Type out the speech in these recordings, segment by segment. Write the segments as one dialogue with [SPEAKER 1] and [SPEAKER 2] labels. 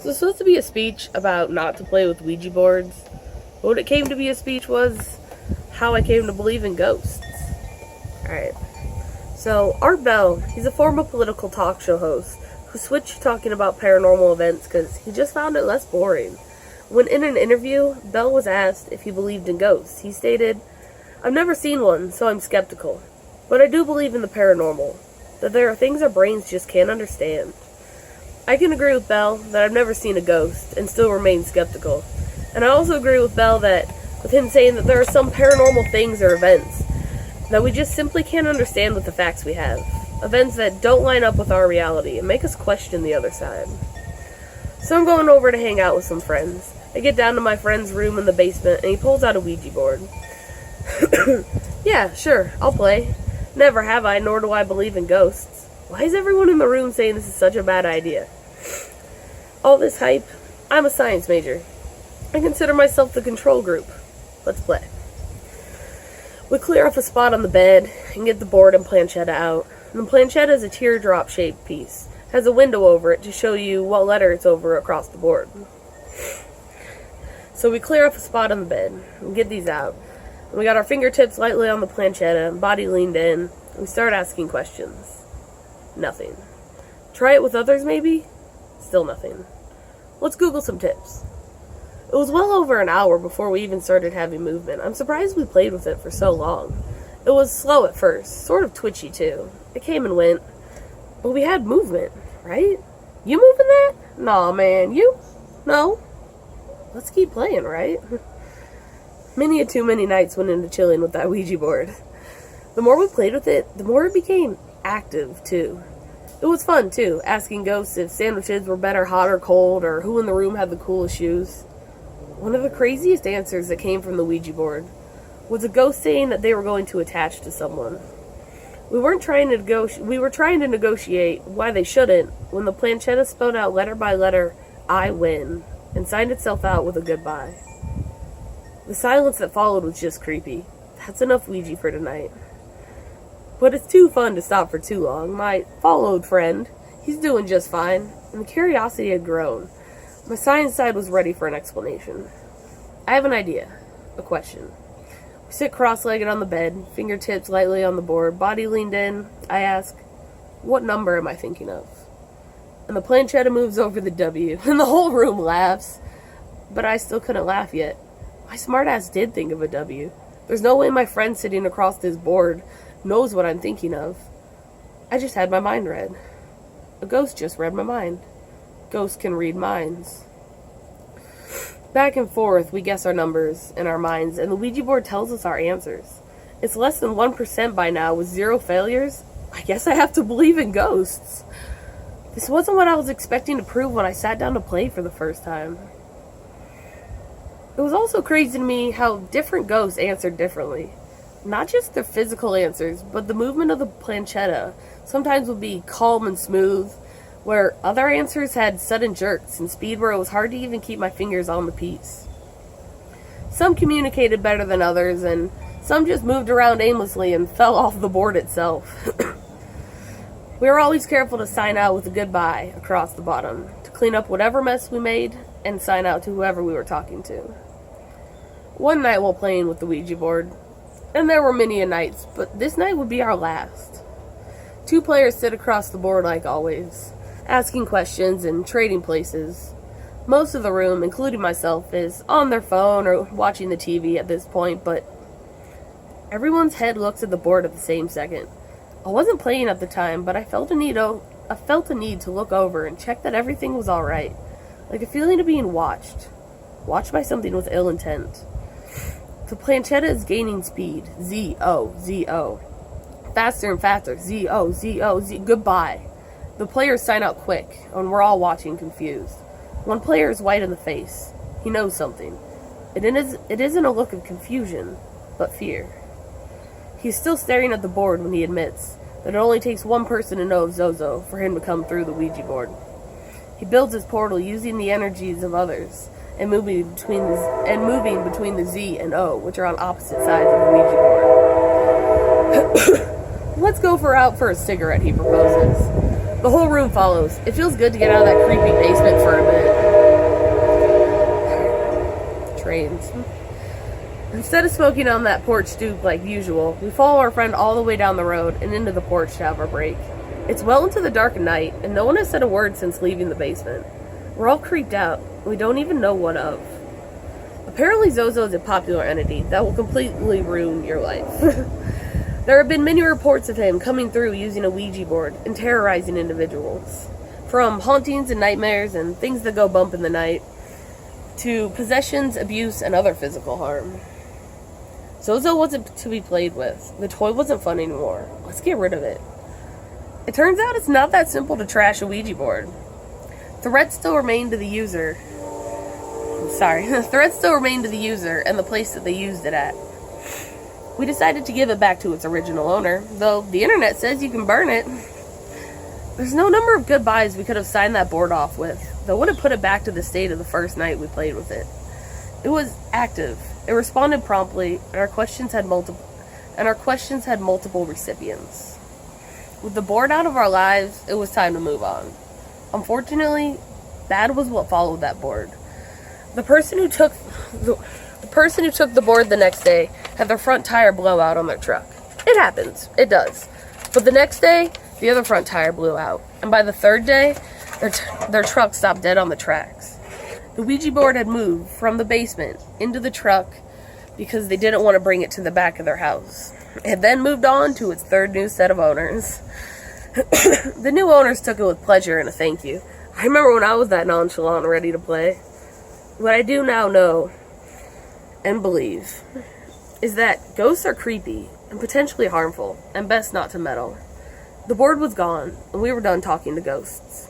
[SPEAKER 1] So it's supposed to be a speech about not to play with Ouija boards. But what it came to be a speech was how I came to believe in ghosts. Alright. So, Art Bell, he's a former political talk show host who switched to talking about paranormal events because he just found it less boring. When in an interview, Bell was asked if he believed in ghosts. He stated, "I've never seen one, so I'm skeptical. But I do believe in the paranormal, that there are things our brains just can't understand." I can agree with Bell that I've never seen a ghost and still remain skeptical. And I also agree with Bell with him saying that there are some paranormal things or events that we just simply can't understand with the facts we have. Events that don't line up with our reality and make us question the other side. So I'm going over to hang out with some friends. I get down to my friend's room in the basement and he pulls out a Ouija board. "Yeah, sure, I'll play. Never have I, nor do I believe in ghosts. Why is everyone in the room saying this is such a bad idea? All this hype? I'm a science major. I consider myself the control group. Let's play." We clear off a spot on the bed and get the board and planchetta out. And the planchetta is a teardrop-shaped piece. It has a window over it to show you what letter it's over across the board. So we clear off a spot on the bed and get these out. And we got our fingertips lightly on the planchetta and body leaned in. And we start asking questions. Nothing. Try it with others, maybe? Still nothing. Let's Google some tips. It was well over an hour before we even started having movement. I'm surprised we played with it for so long. It was slow at first, sort of twitchy too. It came and went. But we had movement, right? You moving that? Nah, man, you? No. Let's keep playing, right? Many a too many nights went into chilling with that Ouija board. The more we played with it, the more it became active, too. It was fun, too, asking ghosts if sandwiches were better hot or cold, or who in the room had the coolest shoes. One of the craziest answers that came from the Ouija board was a ghost saying that they were going to attach to someone. We were trying to negotiate why they shouldn't when the planchetta spelled out letter by letter, "I win," and signed itself out with a goodbye. The silence that followed was just creepy. That's enough Ouija for tonight. But it's too fun to stop for too long. My followed friend, he's doing just fine, and the curiosity had grown. My science side was ready for an explanation. I have an idea. A question. We sit cross-legged on the bed, fingertips lightly on the board, body leaned in. I ask, "What number am I thinking of?" And the planchetta moves over the W, and the whole room laughs. But I still couldn't laugh yet. My smartass did think of a W. There's no way my friend sitting across this board knows what I'm thinking of. I just had my mind read. A ghost just read my mind. Ghosts can read minds. Back and forth, we guess our numbers in our minds, and the Ouija board tells us our answers. It's less than 1% by now, with 0 failures. I guess I have to believe in ghosts. This wasn't what I was expecting to prove when I sat down to play for the first time. It was also crazy to me how different ghosts answered differently. Not just their physical answers, but the movement of the planchetta sometimes would be calm and smooth, where other answers had sudden jerks and speed where it was hard to even keep my fingers on the piece. Some communicated better than others, and some just moved around aimlessly and fell off the board itself. We were always careful to sign out with a goodbye across the bottom, to clean up whatever mess we made and sign out to whoever we were talking to. One night while playing with the Ouija board, and there were many a nights, but this night would be our last. 2 players sit across the board like always, asking questions and trading places. Most of the room, including myself, is on their phone or watching the TV at this point, but everyone's head looks at the board at the same second. I wasn't playing at the time, but I felt a need to look over and check that everything was alright, like a feeling of being watched by something with ill intent. The planchetta is gaining speed. Z-O, Z-O. Faster and faster. Z-O, Z-O, Z. Goodbye. The players sign out quick, and we're all watching confused. One player is white in the face. He knows something. It isn't a look of confusion, but fear. He's still staring at the board when he admits that it only takes one person to know of Zozo for him to come through the Ouija board. He builds his portal using the energies of others, and moving between the Z and O, which are on opposite sides of the Ouija board. "Let's go out for a cigarette," he proposes. The whole room follows. It feels good to get out of that creepy basement for a bit. smoking on that porch stoop like usual, we follow our friend all the way down the road and into the porch to have our break. It's well into the dark of night, and no one has said a word since leaving the basement. We're all creeped out. We don't even know what of. Apparently Zozo is a popular entity that will completely ruin your life. There have been many reports of him coming through using a Ouija board and terrorizing individuals. From hauntings and nightmares and things that go bump in the night, to possessions, abuse, and other physical harm. Zozo wasn't to be played with. The toy wasn't fun anymore. Let's get rid of it. It turns out it's not that simple to trash a Ouija board. Threats still remain to the user. Threats still remain to the user and the place that they used it at. We decided to give it back to its original owner, though the internet says you can burn it. There's no number of goodbyes we could have signed that board off with that would have put it back to the state of the first night we played with it. It was active. It responded promptly, and our questions had multiple recipients. With the board out of our lives, it was time to move on. Unfortunately, bad was what followed that board. The person who took the board the next day had their front tire blow out on their truck. It happens. It does. But the next day, the other front tire blew out. And by the third day, their truck stopped dead on the tracks. The Ouija board had moved from the basement into the truck because they didn't want to bring it to the back of their house. It had then moved on to its third new set of owners. The new owners took it with pleasure and a thank you. I remember when I was that nonchalant and ready to play. What I do now know and believe is that ghosts are creepy and potentially harmful, and best not to meddle. The board was gone, and we were done talking to ghosts.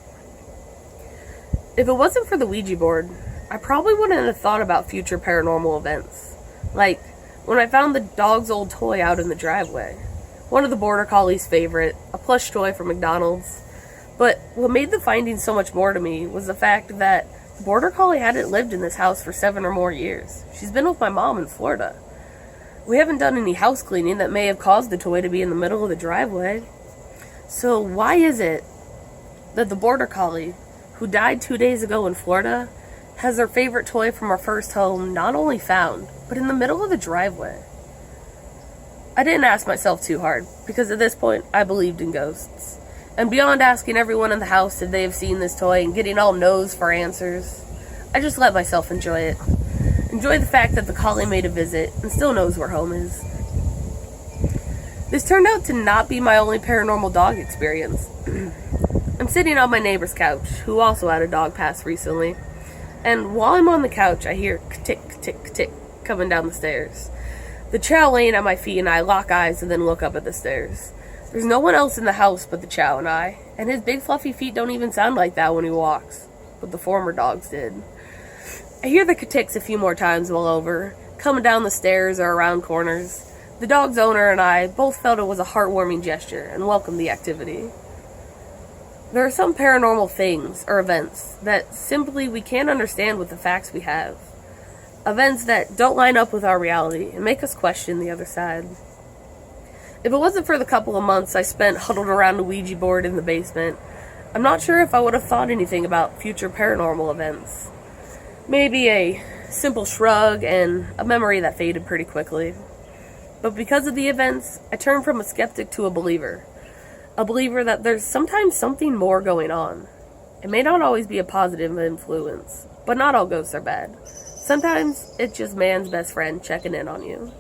[SPEAKER 1] If it wasn't for the Ouija board, I probably wouldn't have thought about future paranormal events. Like, when I found the dog's old toy out in the driveway. One of the border collie's favorite, a plush toy from McDonald's. But what made the finding so much more to me was the fact that the border collie hadn't lived in this house for 7 or more years. She's been with my mom in Florida. We haven't done any house cleaning that may have caused the toy to be in the middle of the driveway. So why is it that the border collie, who died 2 days ago in Florida, has her favorite toy from our first home not only found, but in the middle of the driveway? I didn't ask myself too hard, because at this point, I believed in ghosts. And beyond asking everyone in the house if they have seen this toy and getting all no's for answers, I just let myself enjoy it. Enjoy the fact that the collie made a visit and still knows where home is. This turned out to not be my only paranormal dog experience. I'm sitting on my neighbor's couch, who also had a dog pass recently, and while I'm on the couch, I hear tick, tick, tick coming down the stairs. The chow laying at my feet and I lock eyes and then look up at the stairs. There's no one else in the house but the chow and I, and his big fluffy feet don't even sound like that when he walks, but the former dogs did. I hear the ticks a few more times while over, coming down the stairs or around corners. The dog's owner and I both felt it was a heartwarming gesture and welcomed the activity. There are some paranormal things or events that simply we can't understand with the facts we have. Events that don't line up with our reality and make us question the other side. If it wasn't for the couple of months I spent huddled around a Ouija board in the basement, I'm not sure if I would have thought anything about future paranormal events. Maybe a simple shrug and a memory that faded pretty quickly. But because of the events, I turned from a skeptic to a believer. A believer that there's sometimes something more going on. It may not always be a positive influence, but not all ghosts are bad. Sometimes it's just man's best friend checking in on you.